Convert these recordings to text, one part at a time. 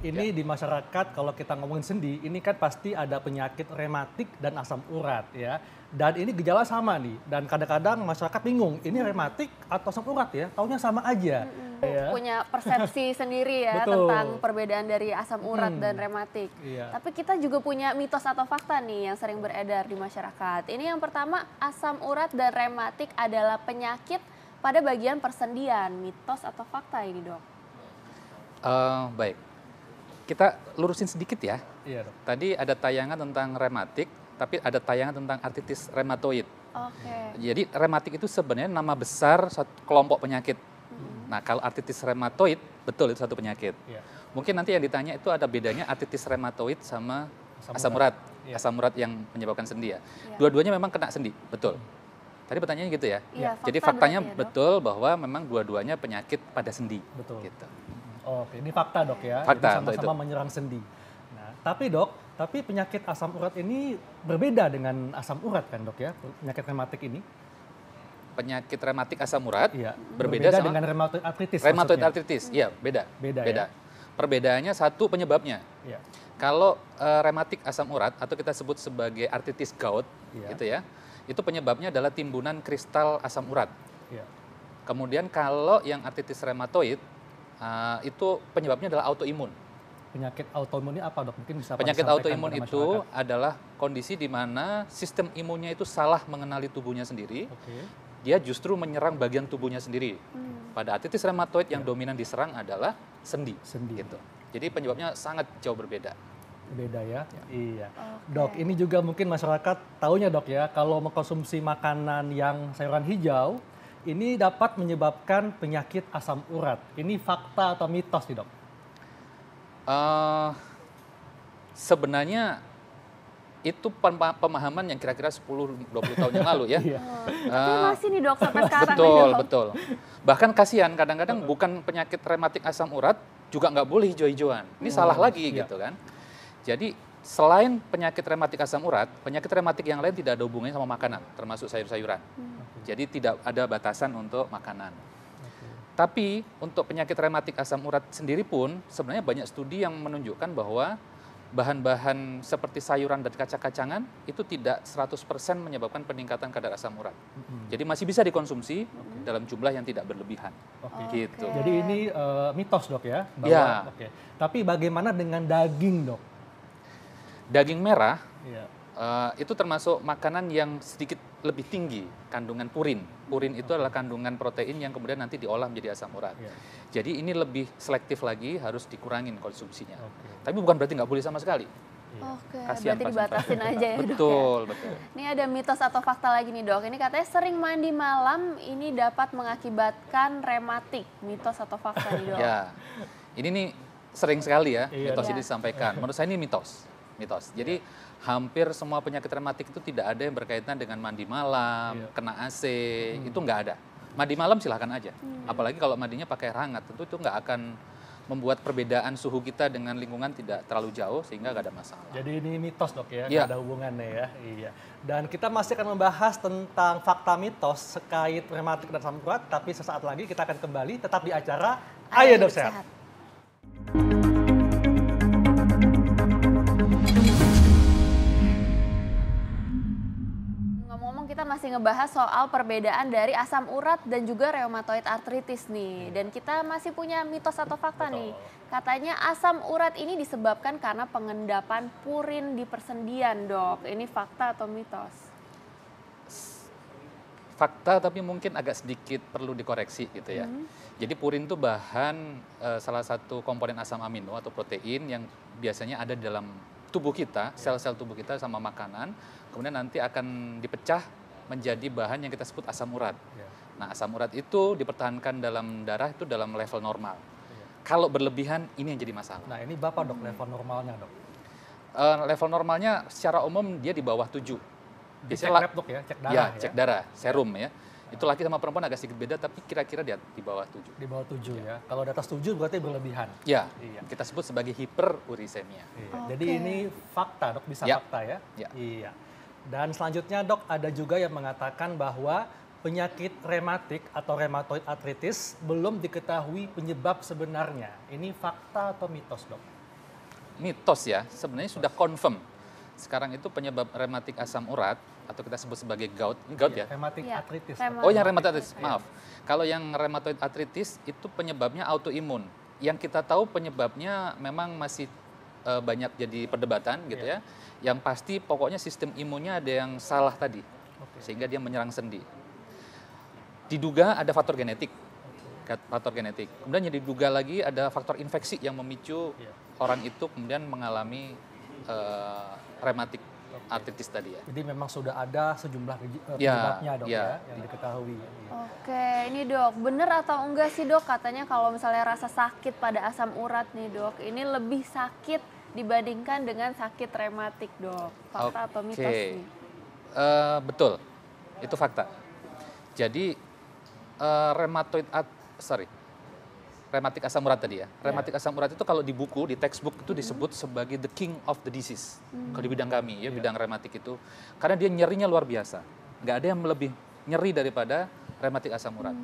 Ini di masyarakat kalau kita ngomongin sendi, ini kan pasti ada penyakit rematik dan asam urat ya. Dan ini gejala sama nih. Dan kadang-kadang masyarakat bingung, ini rematik atau asam urat ya? Taunya sama aja. Ya. Punya persepsi sendiri ya Betul. tentang perbedaan dari asam urat dan rematik. Iya. Tapi kita juga punya mitos atau fakta nih yang sering beredar di masyarakat. Ini yang pertama, asam urat dan rematik adalah penyakit pada bagian persendian. Mitos atau fakta ini, Dok? Baik, kita lurusin sedikit ya. Iya, Dok. Tadi ada tayangan tentang rematik, tapi ada tayangan tentang artritis reumatoid. Oke. Jadi rematik itu sebenarnya nama besar satu kelompok penyakit. Nah, kalau artritis reumatoid, betul itu satu penyakit. Iya. Mungkin nanti yang ditanya itu ada bedanya artritis reumatoid sama Asam asam urat. Iya. Asam urat yang menyebabkan sendi ya. Iya. Dua-duanya memang kena sendi, betul. Tadi pertanyaannya gitu ya. Iya, Jadi fakta faktanya berarti ya, Dok? betul bahwa memang dua-duanya penyakit pada sendi. Betul. Gitu. Oke, ini fakta dok ya. Fakta, Jadi sama-sama itu. menyerang sendi. Nah, tapi dok, penyakit asam urat ini berbeda dengan asam urat kan dok ya? Penyakit rematik ini? Penyakit rematik asam urat Iya. berbeda sama dengan rheumatoid arthritis. rheumatoid maksudnya. arthritis. Iya, beda. Beda ya? Perbedaannya satu penyebabnya. Iya. Kalau rematik asam urat atau kita sebut sebagai artritis gout, Iya. gitu ya, itu penyebabnya adalah timbunan kristal asam urat. Iya. Kemudian kalau yang artritis rheumatoid itu penyebabnya adalah autoimun. Penyakit autoimun ini apa dok? Mungkin bisa Pak Penyakit disampaikan autoimun kepada itu masyarakat. adalah kondisi di mana sistem imunnya itu salah mengenali tubuhnya sendiri. Oke. Dia justru menyerang bagian tubuhnya sendiri. Pada artritis rheumatoid yang dominan diserang adalah sendi. Sendi. Gitu. Jadi penyebabnya sangat jauh berbeda. Beda ya? Iya. Oke. Dok, ini juga mungkin masyarakat taunya dok ya, kalau mengkonsumsi makanan yang sayuran hijau, ini dapat menyebabkan penyakit asam urat. Ini fakta atau mitos nih dok? Sebenarnya itu pemahaman yang kira-kira 10-20 tahun yang lalu ya. Iya. Tapi masih nih dok sampai sekarang Betul, nih, Dok. betul. Bahkan kasihan kadang-kadang bukan penyakit rematik asam urat juga nggak boleh hijau-hijauan. Ini salah lagi iya. gitu kan. Jadi selain penyakit rematik asam urat, penyakit rematik yang lain tidak ada hubungannya sama makanan, termasuk sayur-sayuran. Jadi tidak ada batasan untuk makanan. Tapi untuk penyakit rematik asam urat sendiri pun sebenarnya banyak studi yang menunjukkan bahwa bahan-bahan seperti sayuran dan kacang-kacangan itu tidak 100% menyebabkan peningkatan kadar asam urat. Jadi masih bisa dikonsumsi dalam jumlah yang tidak berlebihan. Oke. Gitu. Jadi ini mitos dok ya? Ya. Oke. Tapi bagaimana dengan daging dok? Daging merah Iya. itu termasuk makanan yang sedikit lebih tinggi kandungan purin. Purin itu adalah kandungan protein yang kemudian nanti diolah menjadi asam urat. Iya. Jadi ini lebih selektif lagi, harus dikurangin konsumsinya. Oke. Tapi bukan berarti nggak boleh sama sekali. Oke, Kasihan berarti pasien-pasien. dibatasin aja ya dok ya. Betul, betul. Ini ada mitos atau fakta lagi nih dok. Ini katanya sering mandi malam ini dapat mengakibatkan rematik. Mitos atau fakta nih dok? Ya, ini nih sering sekali ya Iya, mitos Dok. ini disampaikan. Menurut saya ini mitos. Jadi hampir semua penyakit rematik itu tidak ada yang berkaitan dengan mandi malam, Iya. kena AC, itu nggak ada. Mandi malam silahkan aja. Apalagi kalau mandinya pakai air hangat, tentu itu nggak akan membuat perbedaan suhu kita dengan lingkungan tidak terlalu jauh sehingga nggak ada masalah. Jadi ini mitos dok ya, Iya. nggak ada hubungannya ya. Iya. Dan kita masih akan membahas tentang fakta mitos terkait rematik dan asam urat, tapi sesaat lagi kita akan kembali tetap di acara Ayo Dok Sehat. Ngomong-ngomong kita masih ngebahas soal perbedaan dari asam urat dan juga rheumatoid arthritis nih. Dan kita masih punya mitos atau fakta nih. Katanya asam urat ini disebabkan karena pengendapan purin di persendian dok. Ini fakta atau mitos? Fakta tapi mungkin agak sedikit perlu dikoreksi gitu ya. Jadi purin itu bahan salah satu komponen asam amino atau protein yang biasanya ada di dalam tubuh kita, sel-sel tubuh kita sama makanan, kemudian nanti akan dipecah menjadi bahan yang kita sebut asam urat. Iya. Nah, asam urat itu dipertahankan dalam darah itu dalam level normal. Kalau berlebihan ini yang jadi masalah. Nah ini Bapak dok level normalnya dok. Level normalnya secara umum dia di bawah 7. Cek Biasanya lab dok ya, cek darah ya, ya. cek darah, serum ya. Itu laki sama perempuan agak sedikit beda, tapi kira-kira di bawah 7. Di bawah 7 ya. Kalau di atas 7 berarti berlebihan. Ya, Iya. kita sebut sebagai hiperurisemia. Iya. Oke. Jadi ini fakta dok, bisa Ya. fakta ya? Ya. Iya. Dan selanjutnya dok, ada juga yang mengatakan bahwa penyakit rematik atau rheumatoid arthritis belum diketahui penyebab sebenarnya. Ini fakta atau mitos dok? mitos ya, sebenarnya sudah confirm. Sekarang itu penyebab rematik asam urat atau kita sebut sebagai gout, ini gout ya? Rematik Iya, artritis. rema- Oh, yang rheumatoid arthritis, maaf. Kalau yang rheumatoid arthritis itu penyebabnya autoimun. Yang kita tahu penyebabnya memang masih banyak jadi perdebatan gitu ya. Yang pasti pokoknya sistem imunnya ada yang salah tadi. Sehingga dia menyerang sendi. Diduga ada faktor genetik. Faktor genetik. Kemudian yang diduga lagi ada faktor infeksi yang memicu orang itu kemudian mengalami rematik artritis tadi ya. Jadi memang sudah ada sejumlah penyebabnya dok ya yang diketahui. Oke, ini dok, bener atau enggak sih dok katanya kalau misalnya rasa sakit pada asam urat nih dok, ini lebih sakit dibandingkan dengan sakit rematik dok. Fakta atau mitos nih? Betul, itu fakta. Jadi rematik asam urat tadi ya. Rematik asam urat itu kalau di buku, di textbook itu disebut sebagai the king of the disease. Kalau di bidang kami ya, bidang rematik itu. Karena dia nyerinya luar biasa. Nggak ada yang lebih nyeri daripada rematik asam urat.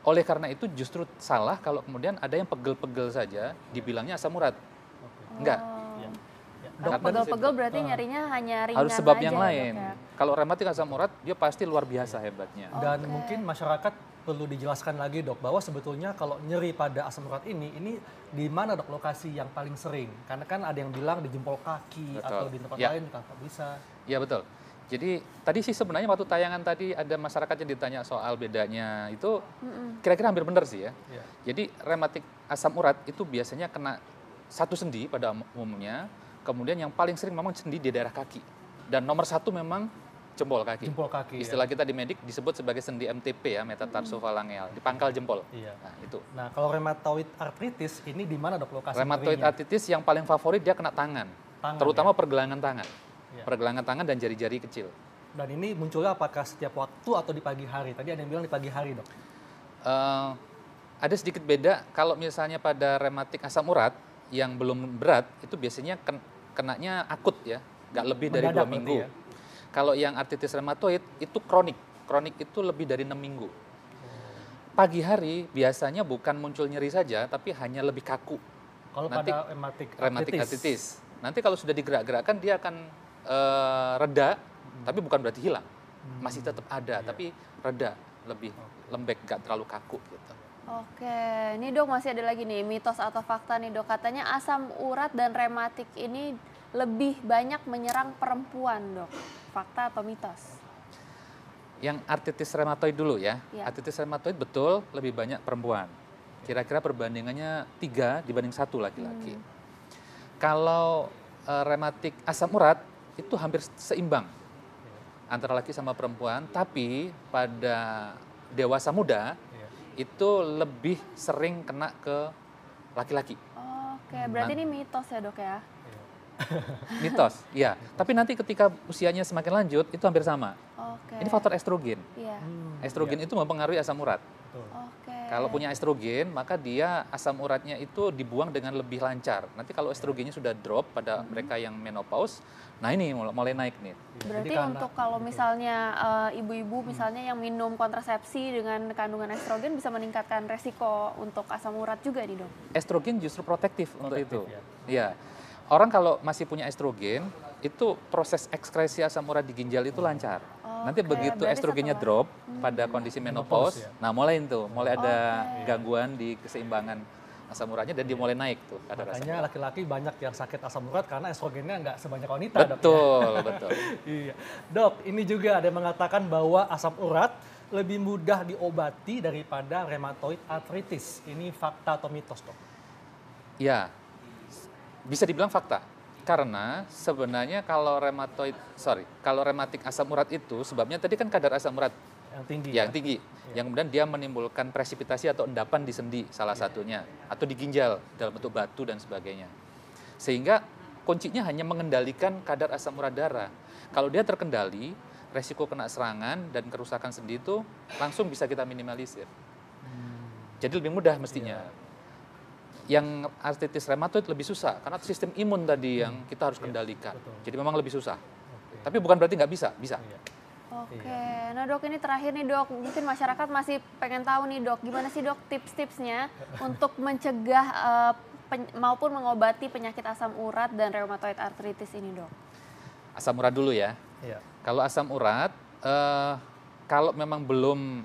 Oleh karena itu justru salah kalau kemudian ada yang pegel-pegel saja dibilangnya asam urat. Enggak. Kalau pegel-pegel berarti nyerinya hanya ringan harus sebab aja yang ya, lain. dok, ya? Kalau rematik asam urat dia pasti luar biasa hebatnya. Dan mungkin masyarakat perlu dijelaskan lagi dok bahwa sebetulnya kalau nyeri pada asam urat ini di mana dok lokasi yang paling sering? Karena kan ada yang bilang di jempol kaki atau di tempat lain tak bisa. Iya betul. Jadi tadi sih sebenarnya waktu tayangan tadi ada masyarakat yang ditanya soal bedanya itu kira-kira hampir benar sih ya. Jadi rematik asam urat itu biasanya kena satu sendi pada umumnya, kemudian yang paling sering memang sendi di daerah kaki. Dan nomor satu memang jempol kaki. Jempol kaki. Istilah kita di medik disebut sebagai sendi MTP ya, metatarsofalangeal, di pangkal jempol. Nah, itu. Nah, kalau rheumatoid arthritis ini di mana dok lokasi? Rheumatoid arthritis yang paling favorit dia kena tangan terutama pergelangan tangan. Pergelangan tangan dan jari-jari kecil. Dan ini munculnya apakah setiap waktu atau di pagi hari? Tadi ada yang bilang di pagi hari, dok. Ada sedikit beda kalau misalnya pada rematik asam urat yang belum berat itu biasanya kenanya akut ya, nggak lebih dari 2 minggu. Ya? Kalau yang artritis rheumatoid itu kronik. Kronik itu lebih dari 6 minggu. Pagi hari biasanya bukan muncul nyeri saja, tapi hanya lebih kaku. Kalau pada rematik artritis. Nanti kalau sudah digerak-gerakkan dia akan reda, tapi bukan berarti hilang. Masih tetap ada, tapi reda, lebih lembek, nggak terlalu kaku gitu. Oke, ini dok masih ada lagi nih mitos atau fakta nih dok. Katanya asam urat dan rematik ini lebih banyak menyerang perempuan dok. Fakta atau mitos? Yang artritis rheumatoid dulu ya. Artritis rheumatoid betul lebih banyak perempuan. Kira-kira perbandingannya 3 dibanding 1 laki-laki. Kalau rematik asam urat itu hampir seimbang antara laki sama perempuan, tapi pada dewasa muda itu lebih sering kena ke laki-laki. Oke, berarti ini mitos ya dok ya? Mitos, ya. Tapi nanti ketika usianya semakin lanjut itu hampir sama. Ini faktor estrogen. Estrogen itu mempengaruhi asam urat. Kalau punya estrogen, maka dia asam uratnya itu dibuang dengan lebih lancar. Nanti kalau estrogennya sudah drop pada mereka yang menopause, nah ini mulai naik nih. Berarti untuk kalau misalnya ibu-ibu misalnya yang minum kontrasepsi dengan kandungan estrogen bisa meningkatkan resiko untuk asam urat juga nih dok? Estrogen justru protektif untuk itu. Iya. Orang kalau masih punya estrogen, itu proses ekskresi asam urat di ginjal itu lancar. Nanti begitu estrogennya drop pada kondisi menopause, nah mulai ada gangguan di keseimbangan asam uratnya dan dia mulai naik tuh. Makanya laki-laki banyak yang sakit asam urat karena estrogennya nggak sebanyak wanita. Betul, dok, ya? Betul. Iya. Dok, ini juga ada yang mengatakan bahwa asam urat lebih mudah diobati daripada rheumatoid arthritis. Ini fakta atau mitos, dok? Ya, bisa dibilang fakta. Karena sebenarnya kalau rematik asam urat itu sebabnya tadi kan kadar asam urat yang tinggi, yang kemudian dia menimbulkan presipitasi atau endapan di sendi salah satunya, atau di ginjal dalam bentuk batu dan sebagainya. Sehingga kuncinya hanya mengendalikan kadar asam urat darah. Kalau dia terkendali, resiko kena serangan dan kerusakan sendi itu langsung bisa kita minimalisir. Jadi lebih mudah mestinya. Yang artritis rheumatoid lebih susah karena sistem imun tadi yang kita harus kendalikan. Jadi memang lebih susah. Tapi bukan berarti nggak bisa, bisa. Oke, nah dok ini terakhir nih dok, mungkin masyarakat masih pengen tahu nih dok, gimana sih dok tips-tipsnya untuk mencegah maupun mengobati penyakit asam urat dan rheumatoid arthritis ini, Dok? Asam urat dulu ya. Iya. Kalau asam urat, kalau memang belum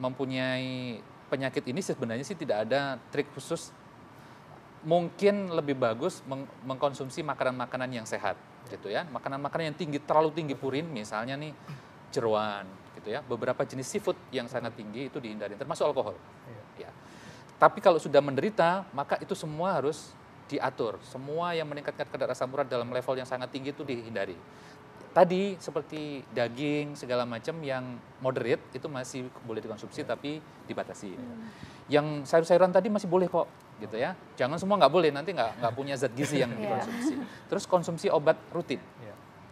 mempunyai penyakit ini sebenarnya sih tidak ada trik khusus. Mungkin lebih bagus mengkonsumsi makanan-makanan yang sehat, gitu ya. Makanan-makanan yang terlalu tinggi purin, misalnya nih jeroan, gitu ya. Beberapa jenis seafood yang sangat tinggi itu dihindari, termasuk alkohol. Ya. Tapi kalau sudah menderita, maka itu semua harus diatur. Semua yang meningkatkan kadar asam urat dalam level yang sangat tinggi itu dihindari. Tadi seperti daging segala macam yang moderate itu masih boleh dikonsumsi tapi dibatasi. Yang sayur-sayuran tadi masih boleh kok, gitu ya. Jangan semua nggak boleh, nanti nggak punya zat gizi yang dikonsumsi. Terus konsumsi obat rutin,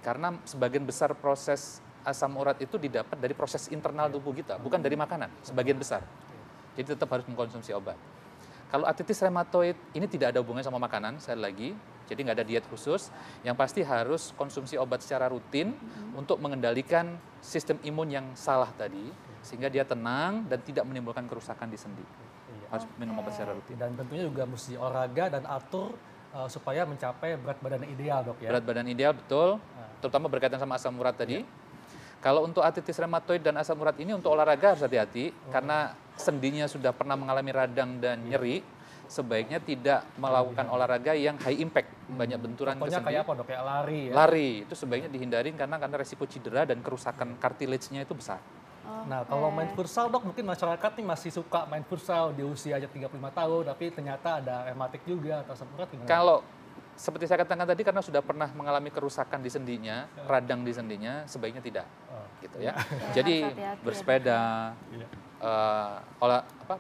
karena sebagian besar proses asam urat itu didapat dari proses internal tubuh kita, bukan dari makanan. Sebagian besar. Jadi tetap harus mengkonsumsi obat. Kalau artritis rheumatoid ini tidak ada hubungannya sama makanan, sekali lagi. Jadi nggak ada diet khusus. Yang pasti harus konsumsi obat secara rutin untuk mengendalikan sistem imun yang salah tadi, sehingga dia tenang dan tidak menimbulkan kerusakan di sendi. Harus minum obat secara rutin. Dan tentunya juga mesti olahraga dan atur supaya mencapai berat badan yang ideal, Dok ya. Berat badan ideal betul, terutama berkaitan sama asam urat tadi. Kalau untuk artritis rheumatoid dan asam urat ini untuk olahraga harus hati-hati karena sendinya sudah pernah mengalami radang dan nyeri, sebaiknya tidak melakukan olahraga yang high impact, banyak benturan ke Contohnya sendi. kayak apa, Dok? Kayak lari ya? Lari itu sebaiknya dihindarin karena resiko cedera dan kerusakan cartilage-nya itu besar. Nah, kalau main futsal, Dok, mungkin masyarakat nih masih suka main futsal di usia aja 35 tahun, tapi ternyata ada rematik juga atau asam urat gimana? Kalau seperti saya katakan tadi karena sudah pernah mengalami kerusakan di sendinya, radang di sendinya, sebaiknya tidak. Gitu ya. Jadi Harus hati-hati bersepeda,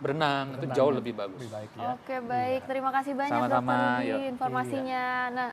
berenang itu jauh lebih bagus. Lebih baik ya. Oke, baik. Terima kasih banyak, Sama-sama, Dokter Rudi, yuk. informasinya. Nah,